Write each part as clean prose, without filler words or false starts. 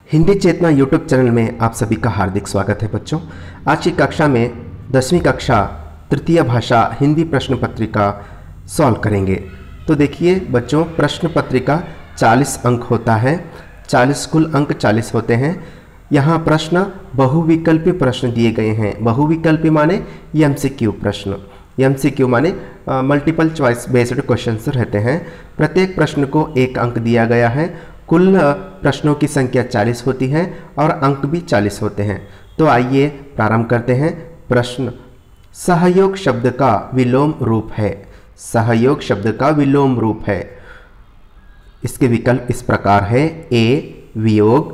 हिंदी चेतना YouTube channel में आप सभी का हार्दिक स्वागत है बच्चों। आज की कक्षा में 10वीं कक्षा तृतीय भाषा हिंदी प्रश्न पत्रिका सॉल्व करेंगे। तो देखिए बच्चों, प्रश्न पत्रिका 40 अंक होता है, 40 कुल अंक 40 होते हैं। यहाँ प्रश्न बहुविकल्पी प्रश्न दिए गए हैं। बहुविकल्पी माने एमसीक्यू प्रश्न, एमसीक्यू माने मल्टीपल चॉइस बेस्ड क्वेश्चंस रहते हैं। प्रत्येक प्रश्न को 1 अंक दिया गया है। कुल प्रश्नों की संख्या 40 होती है और अंक भी 40 होते हैं। तो आइए प्रारंभ करते हैं। प्रश्न, सहयोग शब्द का विलोम रूप है। सहयोग शब्द का विलोम रूप है। इसके विकल्प इस प्रकार है: ए वियोग,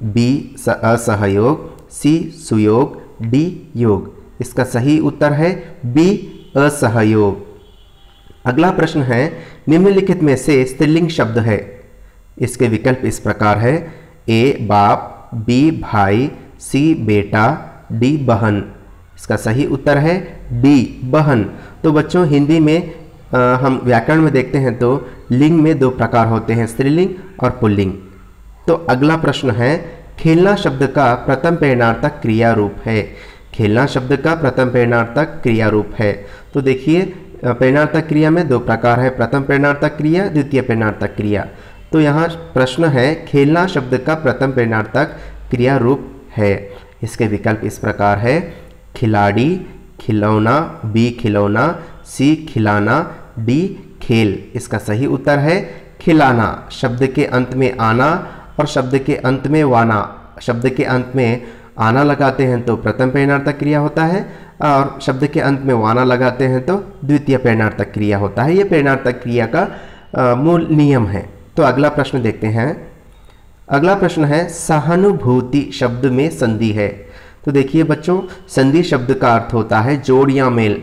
बी असहयोग, सी सुयोग, डी योग। इसका सही उत्तर है बी असहयोग। अगला प्रश्न है, निम्नलिखित में से स्त्रीलिंग शब्द है। इसके विकल्प इस प्रकार है: ए बाप, बी भाई, सी बेटा, डी बहन। इसका सही उत्तर है डी बहन। तो बच्चों, हिंदी में हम व्याकरण में देखते हैं तो लिंग में 2 प्रकार होते हैं, स्त्रीलिंग और पुल्लिंग। तो अगला प्रश्न है, खेलना शब्द का प्रथम प्रेरणार्थक क्रिया रूप है। खेलना शब्द का प्रथम प्रेरणार्थक क्रिया रूप है। तो देखिए, प्रेरणार्थक क्रिया में 2 प्रकार है, प्रथम प्रेरणार्थक क्रिया, द्वितीय प्रेरणार्थक क्रिया। तो यहाँ प्रश्न है, खेलना शब्द का प्रथम प्रेरणार्थक क्रिया रूप है। इसके विकल्प इस प्रकार है: खिलाड़ी, खिलौना, बी खिलौना, सी खिलाना, डी खेल। इसका सही उत्तर है खिलाना। शब्द के अंत में आना और शब्द के अंत में वाना, शब्द के अंत में आना लगाते हैं तो प्रथम प्रेरणार्थक क्रिया होता है और शब्द के अंत में वाना लगाते हैं तो द्वितीय प्रेरणार्थक क्रिया होता है। ये प्रेरणार्थक क्रिया का मूल नियम है। तो अगला प्रश्न देखते हैं। अगला प्रश्न है, सहानुभूति शब्द में संधि है। तो देखिए बच्चों, संधि शब्द का अर्थ होता है जोड़ या मेल।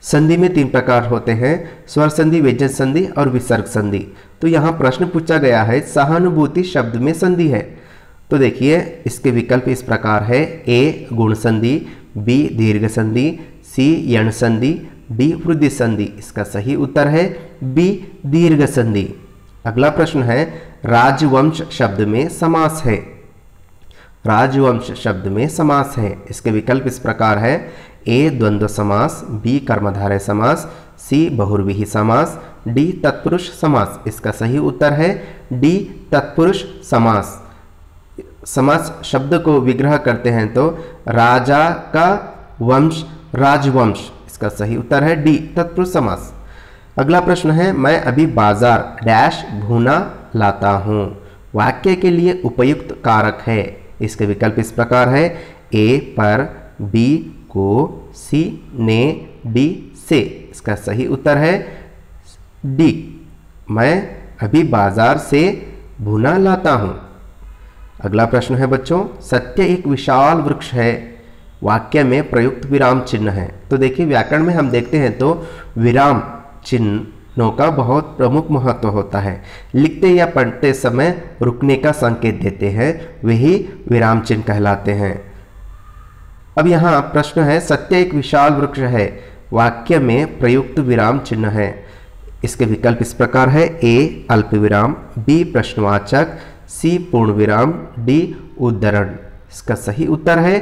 संधि में 3 प्रकार होते हैं, स्वर संधि, व्यंजन संधि और विसर्ग संधि। तो यहाँ प्रश्न पूछा गया है, सहानुभूति शब्द में संधि है। तो देखिए, इसके विकल्प इस प्रकार है: ए गुण संधि, बी दीर्घ संधि, सी यण संधि, डी वृद्धि संधि। इसका सही उत्तर है बी दीर्घ संधि। अगला प्रश्न है, राजवंश शब्द में समास है। राजवंश शब्द में समास है। इसके विकल्प इस प्रकार है: ए द्वंद्व समास, बी कर्मधारय समास, सी बहुव्रीहि समास, डी तत्पुरुष समास। इसका सही उत्तर है डी तत्पुरुष समास। समास शब्द को विग्रह करते हैं तो राजा का वंश राजवंश। इसका सही उत्तर है डी तत्पुरुष समास। अगला प्रश्न है, मैं अभी बाजार डैश भुना लाता हूँ। वाक्य के लिए उपयुक्त कारक है। इसके विकल्प इस प्रकार है: ए पर, बी को, सी ने, डी से। इसका सही उत्तर है डी, मैं अभी बाजार से भुना लाता हूँ। अगला प्रश्न है बच्चों, सत्य एक विशाल वृक्ष है। वाक्य में प्रयुक्त विराम चिन्ह है। तो देखिए, व्याकरण में हम देखते हैं तो विराम चिन्हों का बहुत प्रमुख महत्व होता है। लिखते या पढ़ते समय रुकने का संकेत देते हैं, वही विराम चिन्ह कहलाते हैं। अब यहाँ प्रश्न है, सत्य एक विशाल वृक्ष है। वाक्य में प्रयुक्त विराम चिन्ह है। इसके विकल्प इस प्रकार है: ए अल्प विराम, बी प्रश्नवाचक, सी पूर्ण विराम, डी उद्धरण। इसका सही उत्तर है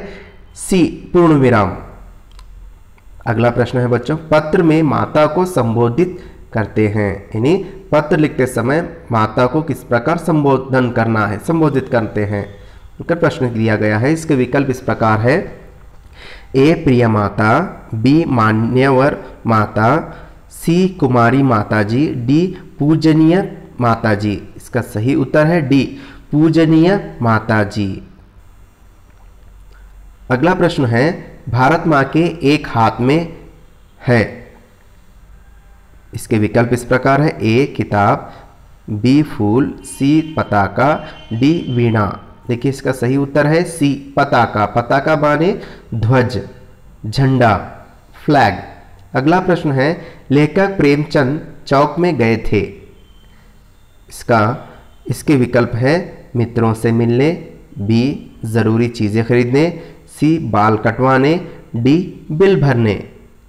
सी पूर्ण विराम। अगला प्रश्न है बच्चों, पत्र में माता को संबोधित करते हैं। यानी पत्र लिखते समय माता को किस प्रकार संबोधन करना है, संबोधित करते हैं, उनका प्रश्न दिया गया है। इसके विकल्प इस प्रकार है: ए प्रिय माता, बी मान्यवर माता, सी कुमारी माताजी, डी पूजनीय माताजी। इसका सही उत्तर है डी पूजनीय माताजी। अगला प्रश्न है, भारत माँ के एक हाथ में है। इसके विकल्प इस प्रकार है: ए किताब, बी फूल, सी पताका, डी वीणा। देखिए, इसका सही उत्तर है सी पताका। पताका माने ध्वज, झंडा, फ्लैग। अगला प्रश्न है, लेखक प्रेमचंद चौक में गए थे। इसके विकल्प है: मित्रों से मिलने, बी जरूरी चीजें खरीदने, सी बाल कटवाने, डी बिल भरने।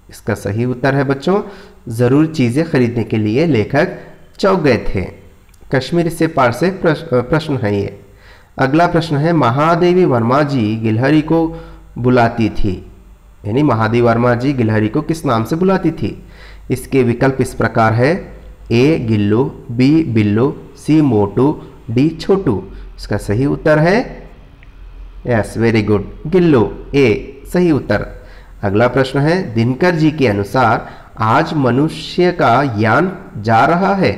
इसका सही उत्तर है बच्चों, जरूरी चीजें खरीदने के लिए लेखक चौक गए थे। कश्मीर से पार से प्रश्न है ये। अगला प्रश्न है महादेवी वर्मा जी गिलहरी को बुलाती थी, यानी महादेवी वर्मा जी गिलहरी को किस नाम से बुलाती थी। इसके विकल्प इस प्रकार है, ए गिल्लू, बी बिल्लू, सी मोटू, डी छोटू। इसका सही उत्तर है यस, वेरी गुड, गिल्लू, ए सही उत्तर। अगला प्रश्न है दिनकर जी के अनुसार आज मनुष्य का यान जा रहा है।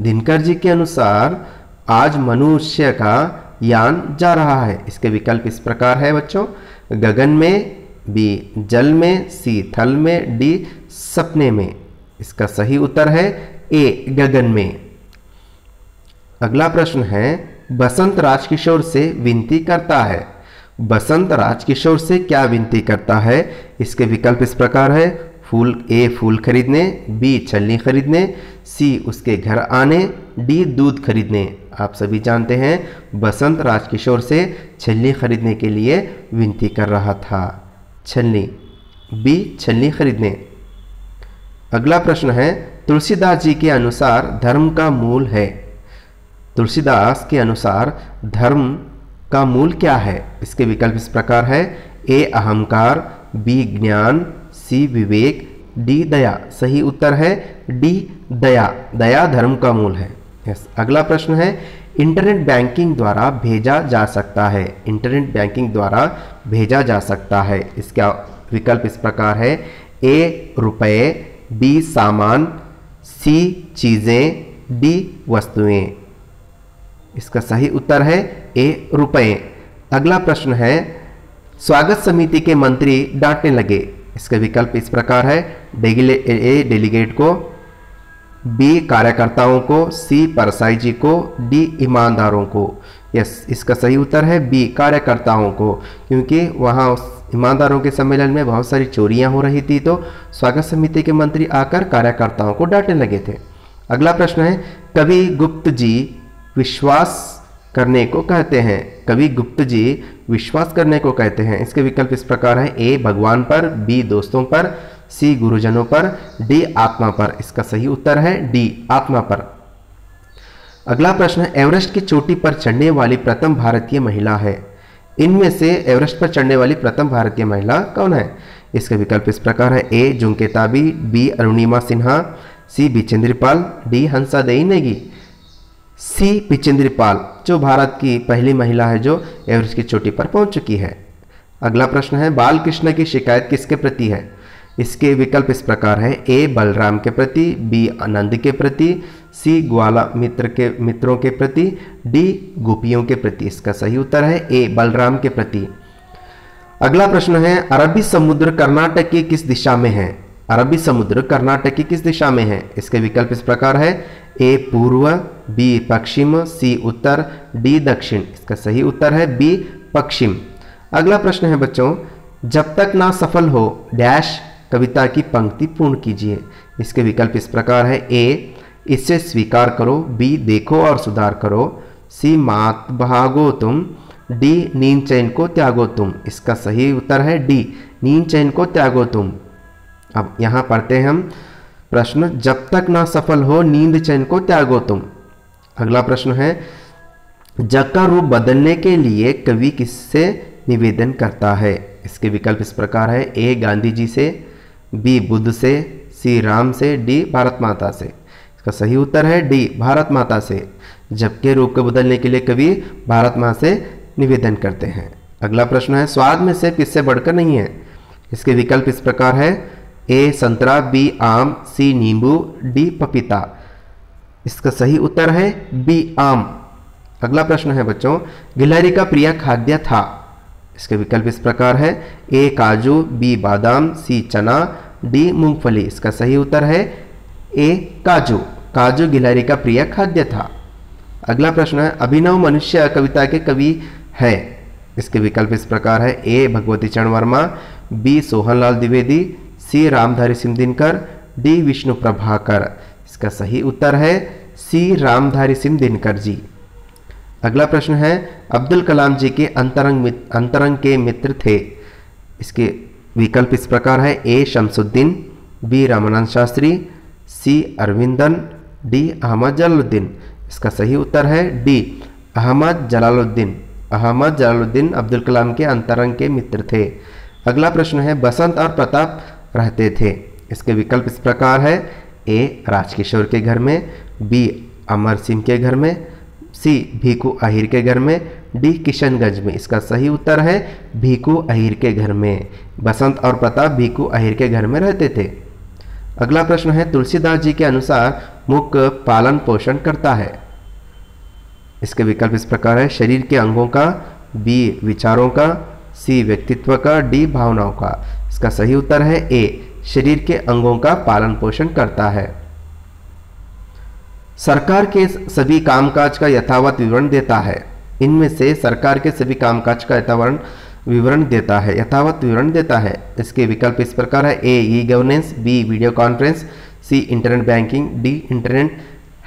दिनकर जी के अनुसार आज मनुष्य का यान जा रहा है। इसके विकल्प इस प्रकार है बच्चों, गगन में, बी जल में, सी थल में, डी सपने में। इसका सही उत्तर है ए गगन में। अगला प्रश्न है बसंत राजकिशोर से विनती करता है। बसंत राजकिशोर से क्या विनती करता है। इसके विकल्प इस प्रकार है, फूल, ए फूल खरीदने, बी छलनी खरीदने, सी उसके घर आने, डी दूध खरीदने। आप सभी जानते हैं बसंत राजकिशोर से छलनी खरीदने के लिए विनती कर रहा था, छलनी, बी छलनी खरीदने। अगला प्रश्न है तुलसीदास जी के अनुसार धर्म का मूल है। तुलसीदास के अनुसार धर्म का मूल क्या है। इसके विकल्प इस प्रकार है, ए अहंकार, बी ज्ञान, सी विवेक, डी दया। सही उत्तर है डी दया, दया धर्म का मूल है। यस। अगला प्रश्न है इंटरनेट बैंकिंग द्वारा भेजा जा सकता है। इंटरनेट बैंकिंग द्वारा भेजा जा सकता है। इसका विकल्प इस प्रकार है, ए रुपए, बी सामान, सी चीजें, डी वस्तुएं। इसका सही उत्तर है ए रुपए। अगला प्रश्न है स्वागत समिति के मंत्री डांटने लगे। इसके विकल्प इस प्रकार है, ए डेलीगेट को, बी कार्यकर्ताओं को, सी परसाई जी को, डी ईमानदारों को। यस, इसका सही उत्तर है बी कार्यकर्ताओं को, क्योंकि वहाँ ईमानदारों के सम्मेलन में बहुत सारी चोरियां हो रही थी, तो स्वागत समिति के मंत्री आकर कार्यकर्ताओं को डांटने लगे थे। अगला प्रश्न है कवि गुप्त जी विश्वास करने को कहते हैं। कवि गुप्त जी विश्वास करने को कहते हैं। इसके विकल्प इस प्रकार है, ए भगवान पर, बी दोस्तों पर, सी गुरुजनों पर, डी आत्मा पर। इसका सही उत्तर है डी आत्मा पर। अगला प्रश्न है एवरेस्ट की चोटी पर चढ़ने वाली प्रथम भारतीय महिला है। इनमें से एवरेस्ट पर चढ़ने वाली प्रथम भारतीय महिला कौन है। इसके विकल्प इस प्रकार है, ए जुंके ताबी, बी अरुणिमा सिन्हा, सी बिचेंद्र पाल, डी हंसा देई नेगी। सी बिचेंद्र पाल जो भारत की पहली महिला है जो एवरेस्ट की चोटी पर पहुंच चुकी है। अगला प्रश्न है बाल कृष्ण की शिकायत किसके प्रति है। इसके विकल्प इस प्रकार है, ए बलराम के प्रति, बी आनंद के प्रति, सी ग्वाला मित्रों के प्रति, डी गोपियों के प्रति। इसका सही उत्तर है ए बलराम के प्रति। अगला प्रश्न है अरबी समुद्र कर्नाटक की किस दिशा में है। अरबी समुद्र कर्नाटक की किस दिशा में है। इसके विकल्प इस प्रकार है, ए पूर्व, बी पश्चिम, सी उत्तर, डी दक्षिण। इसका सही उत्तर है बी पश्चिम। अगला प्रश्न है बच्चों जब तक ना सफल हो डैश कविता की पंक्ति पूर्ण कीजिए। इसके विकल्प इस प्रकार है, ए इसे स्वीकार करो, बी देखो और सुधार करो, सी मात भागो तुम, डी नींद चैन को त्यागो तुम। इसका सही उत्तर है डी नींद चैन को त्यागो तुम। अब यहाँ पढ़ते हैं हम प्रश्न, जब तक ना सफल हो नींद चैन को त्यागो तुम। अगला प्रश्न है जग का रूप बदलने के लिए कवि किससे निवेदन करता है। इसके विकल्प इस प्रकार है, ए गांधी जी से, बी बुद्ध से, सी राम से, डी भारत माता से। इसका सही उत्तर है डी भारत माता से। जग के रूप को बदलने के लिए कवि भारत माँ से निवेदन करते हैं। अगला प्रश्न है स्वाद में से किससे बढ़कर नहीं है। इसके विकल्प इस प्रकार है, ए संतरा, बी आम, सी नींबू, डी पपीता। इसका सही उत्तर है बी आम। अगला प्रश्न है बच्चों गिलहरी का प्रिय खाद्य था। इसके विकल्प इस प्रकार है, ए काजू, बी बादाम, सी चना, डी मूंगफली। इसका सही उत्तर है ए काजू। काजू गिलहरी का प्रिय खाद्य था। अगला प्रश्न है अभिनव मनुष्य कविता के कवि है। इसके विकल्प इस प्रकार है, ए भगवती चरण वर्मा, बी सोहनलाल द्विवेदी, सी रामधारी सिंह दिनकर, डी विष्णु प्रभाकर। इसका सही उत्तर है सी रामधारी सिंह दिनकर जी। अगला प्रश्न है अब्दुल कलाम जी के अंतरंग के मित्र थे। इसके विकल्प इस प्रकार है, ए शमसुद्दीन, बी रामानंद शास्त्री, सी अरविंदन, डी अहमद जलालुद्दीन। इसका सही उत्तर है डी अहमद जलालुद्दीन अब्दुल कलाम के अंतरंग के मित्र थे। अगला प्रश्न है बसंत और प्रताप रहते थे। इसके विकल्प इस प्रकार है, ए राजकिशोर के घर में, बी अमर सिंह के घर में, सी भीखू अहिर के घर में, डी किशनगंज में। इसका सही उत्तर है भीखू अहिर के घर में। बसंत और प्रताप भीखू अहिर के घर में रहते थे। अगला प्रश्न है तुलसीदास जी के अनुसार मुख पालन पोषण करता है। इसके विकल्प इस प्रकार है, शरीर के अंगों का, बी विचारों का, सी व्यक्तित्व का, डी भावनाओं का। इसका सही उत्तर है ए शरीर के अंगों का पालन पोषण करता है। सरकार के सभी कामकाज का यथावत विवरण देता है। इनमें से सरकार के सभी कामकाज का यथावत विवरण देता है। इसके विकल्प इस प्रकार है, A e governance, B video conference, C internet banking, D internet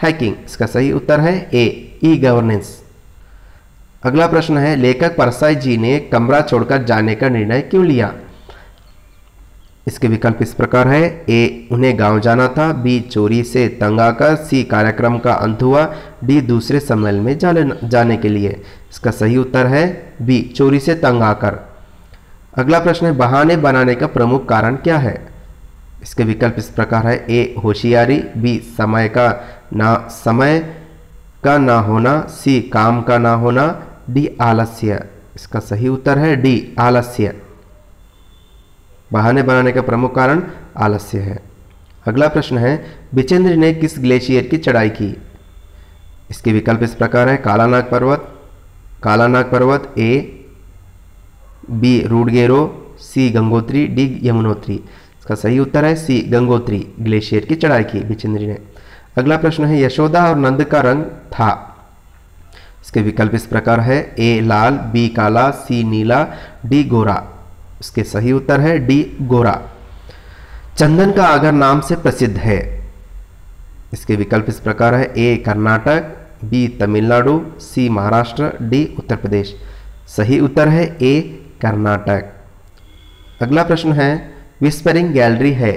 hacking. इसका सही उत्तर है ए ई गवर्नेंस। अगला प्रश्न है लेखक परसाई जी ने कमरा छोड़कर जाने का निर्णय क्यों लिया। इसके विकल्प इस प्रकार है, ए उन्हें गांव जाना था, बी चोरी से तंग आकर, सी कार्यक्रम का अंत हुआ, डी दूसरे सम्मेलन में जाने के लिए। इसका सही उत्तर है बी चोरी से तंग आकर। अगला प्रश्न है बहाने बनाने का प्रमुख कारण क्या है। इसके विकल्प इस प्रकार है, ए होशियारी, बी समय का ना होना, सी काम का ना होना, डी आलस्य। इसका सही उत्तर है डी आलस्य। बहाने बनाने का प्रमुख कारण आलस्य है। अगला प्रश्न है बिचेंद्र ने किस ग्लेशियर की चढ़ाई की। इसके विकल्प इस प्रकार है, कालानाग पर्वत, A B Rudugaira, C Gangotri, D Yamunotri. इसका सही उत्तर है सी गंगोत्री ग्लेशियर की चढ़ाई की बिचेंद्र ने। अगला प्रश्न है यशोदा और नंद का रंग था। इसके विकल्प इस प्रकार है, ए लाल, बी काला, सी नीला, डी गोरा। इसके सही उत्तर है डी गोरा। चंदन का आगर नाम से प्रसिद्ध है। इसके विकल्प इस प्रकार है, ए कर्नाटक, बी तमिलनाडु, सी महाराष्ट्र, डी उत्तर प्रदेश। सही उत्तर है ए कर्नाटक। अगला प्रश्न है विस्परिंग गैलरी है।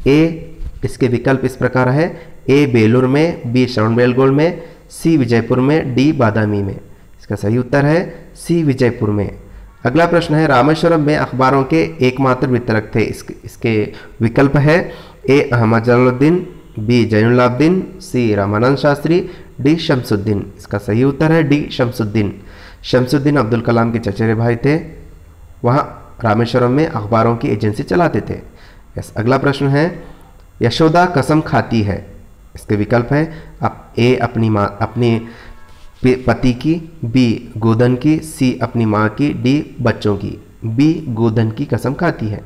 ए इसके विकल्प इस प्रकार है, ए बेलूर में, बी श्रवणबेलगोल में, सी विजयपुर में, डी बादामी में। इसका सही उत्तर है सी विजयपुर में। अगला प्रश्न है रामेश्वरम में अखबारों के एकमात्र वितरक थे। इसके विकल्प है, ए अहमद जलालुद्दीन, बी जैनुलाब्दीन, सी रामानंद शास्त्री, डी शमसुद्दीन। इसका सही उत्तर है डी शमसुद्दीन। शमसुद्दीन अब्दुल कलाम के चचेरे भाई थे। वहाँ रामेश्वरम में अखबारों की एजेंसी चलाते थे। अगला प्रश्न है यशोदा कसम खाती है। इसके विकल्प है, ए अपनी पति की, बी गोधन की, सी अपनी माँ की, डी बच्चों की। बी गोधन की कसम खाती है।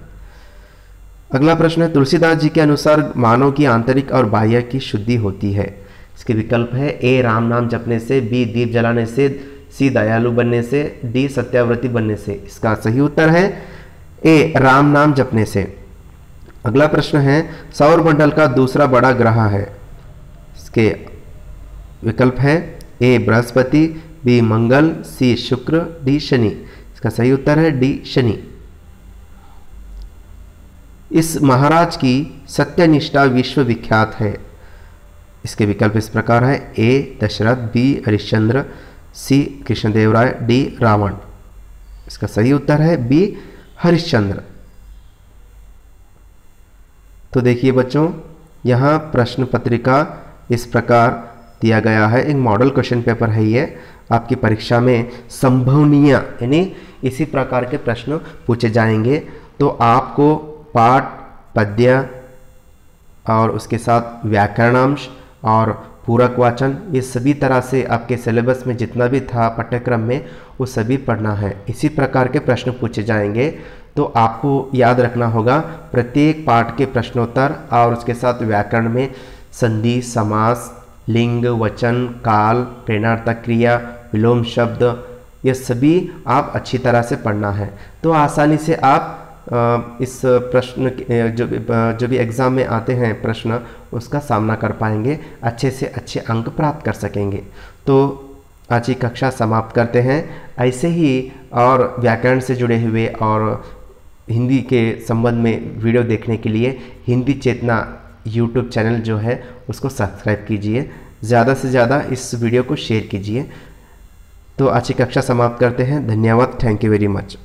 अगला प्रश्न है तुलसीदास जी के अनुसार मानव की आंतरिक और बाह्य की शुद्धि होती है। इसके विकल्प है, ए राम नाम जपने से, बी दीप जलाने से, सी दयालु बनने से, डी सत्याव्रती बनने से। इसका सही उत्तर है ए राम नाम जपने से। अगला प्रश्न है सौर मंडल का दूसरा बड़ा ग्रह है। इसके विकल्प है, ए बृहस्पति, बी मंगल, सी शुक्र, डी शनि। इसका सही उत्तर है डी शनि। इस महाराज की सत्यनिष्ठा विश्व विख्यात है। इसके विकल्प इस प्रकार है, ए दशरथ, बी हरिश्चंद्र, सी कृष्णदेवराय, डी रावण। इसका सही उत्तर है बी हरिश्चंद्र। तो देखिए बच्चों, यहाँ प्रश्न पत्रिका इस प्रकार दिया गया है। एक मॉडल क्वेश्चन पेपर है ये। आपकी परीक्षा में संभवनीय यानी इसी प्रकार के प्रश्न पूछे जाएंगे। तो आपको पाठ, पद्य और उसके साथ व्याकरणांश और पूरक वाचन, ये सभी तरह से आपके सिलेबस में जितना भी था पाठ्यक्रम में वो सभी पढ़ना है। इसी प्रकार के प्रश्न पूछे जाएंगे। तो आपको याद रखना होगा प्रत्येक पाठ के प्रश्नोत्तर और उसके साथ व्याकरण में संधि, समास, लिंग, वचन, काल, प्रेरणार्थक क्रिया, विलोम शब्द, ये सभी आप अच्छी तरह से पढ़ना है। तो आसानी से आप इस प्रश्न जो भी एग्ज़ाम में आते हैं प्रश्न, उसका सामना कर पाएंगे, अच्छे से अच्छे अंक प्राप्त कर सकेंगे। तो आज की कक्षा समाप्त करते हैं। ऐसे ही और व्याकरण से जुड़े हुए और हिंदी के संबंध में वीडियो देखने के लिए हिंदी चेतना यूट्यूब चैनल जो है उसको सब्सक्राइब कीजिए। ज़्यादा से ज़्यादा इस वीडियो को शेयर कीजिए। तो आज की कक्षा समाप्त करते हैं। धन्यवाद। Thank you very much.